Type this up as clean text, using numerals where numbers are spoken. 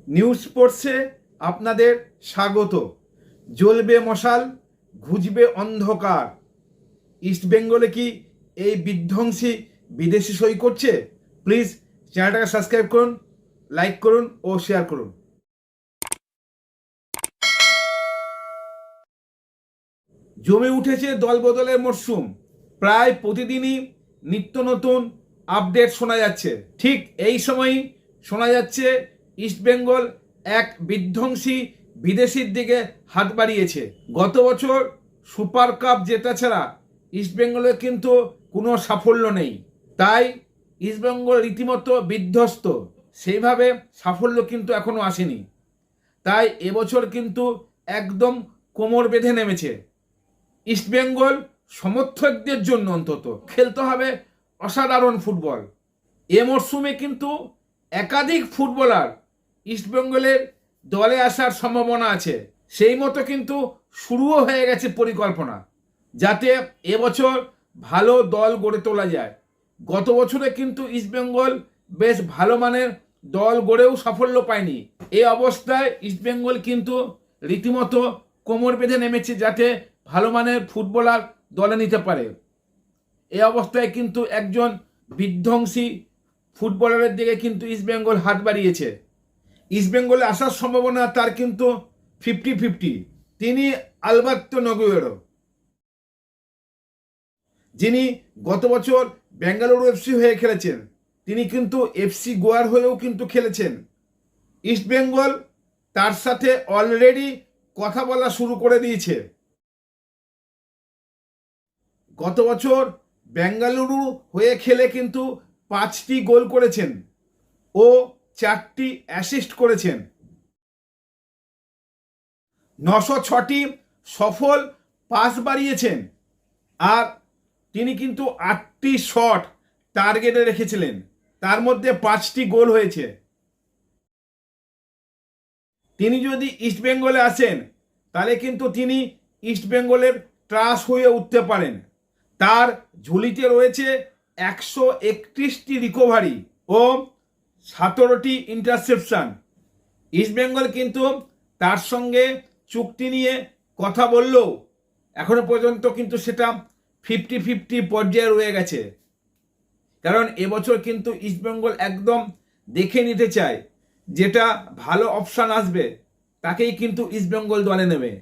News স্পোর্টসে আপনাদের স্বাগত। জ্বলবে মশাল, ঘুচবে অন্ধকার। ইস্টবেঙ্গলে কি এই বিধ্বংসী বিদেশি সই করছে? প্লিজ চ্যানেলটাকে সাবস্ক্রাইব করুন, লাইক করুন ও শেয়ার করুন। জমে উঠেছে দলবদলের মরশুম। প্রায় প্রতিদিনই নিত্য নতুন আপডেট শোনা যাচ্ছে। ঠিক এই সময়ই শোনা যাচ্ছে ইস্টবেঙ্গল এক বিধ্বংসী বিদেশির দিকে হাত বাড়িয়েছে। গত বছর সুপার কাপ জেতা ছাড়া ইস্টবেঙ্গলের কিন্তু কোনো সাফল্য নেই। তাই ইস্টবেঙ্গল রীতিমতো বিধ্বস্ত। সেইভাবে সাফল্য কিন্তু এখনো আসেনি। তাই এবছর কিন্তু একদম কোমর বেঁধে নেমেছে। ইস্টবেঙ্গল সমর্থকদের জন্য অন্তত খেলতে হবে অসাধারণ ফুটবল। এ মরশুমে কিন্তু একাধিক ফুটবলার ইস্টবেঙ্গলের দলে আসার সম্ভাবনা আছে। সেই মতো কিন্তু শুরুও হয়ে গেছে পরিকল্পনা, যাতে এবছর ভালো দল গড়ে তোলা যায়। গত বছরে কিন্তু ইস্টবেঙ্গল বেশ ভালো মানের দল গড়েও সাফল্য পায়নি। এই অবস্থায় ইস্টবেঙ্গল কিন্তু রীতিমতো কোমর বেঁধে নেমেছে, যাতে ভালো মানের ফুটবলার দলে নিতে পারে। এই অবস্থায় কিন্তু একজন বিধ্বংসী ফুটবলারের দিকে কিন্তু ইস্টবেঙ্গল হাত বাড়িয়েছে। ইস্টবেঙ্গলে আসার সম্ভাবনা তার কিন্তু 50-50। তিনি আলবার্তো নগুয়েরো, যিনি গত বছর বেঙ্গালুরু এফসি হয়ে খেলেছেন। তিনি কিন্তু এফসি গোয়ার হয়েও কিন্তু খেলেছেন। ইস্টবেঙ্গল তার সাথে অলরেডি কথা বলা শুরু করে দিয়েছে। গত বছর বেঙ্গালুরু হয়ে খেলে কিন্তু 5টি গোল করেছেন ও 4টি অ্যাসিস্ট করেছেন। 906টি সফল পাস বাড়িয়েছেন। আর তিনি কিন্তু 8টি শট টার্গেটে রেখেছিলেন, তার মধ্যে 5টি গোল হয়েছে। তিনি যদি ইস্টবেঙ্গলে আসেন তাহলে কিন্তু তিনি ইস্টবেঙ্গলের ট্রাস হয়ে উঠতে পারেন। তার ঝুলিতে রয়েছে 131টি রিকভারি ও 17টি ইন্টারসেপশন। ইস্টবেঙ্গল কিন্তু তার সঙ্গে চুক্তি নিয়ে কথা বললেও এখনো পর্যন্ত কিন্তু সেটা 50-50 পর্যায়ে রয়ে গেছে। কারণ এবছর কিন্তু ইস্টবেঙ্গল একদম দেখে নিতে চায়, যেটা ভালো অপশান আসবে তাকেই কিন্তু ইস্টবেঙ্গল দলে নেবে।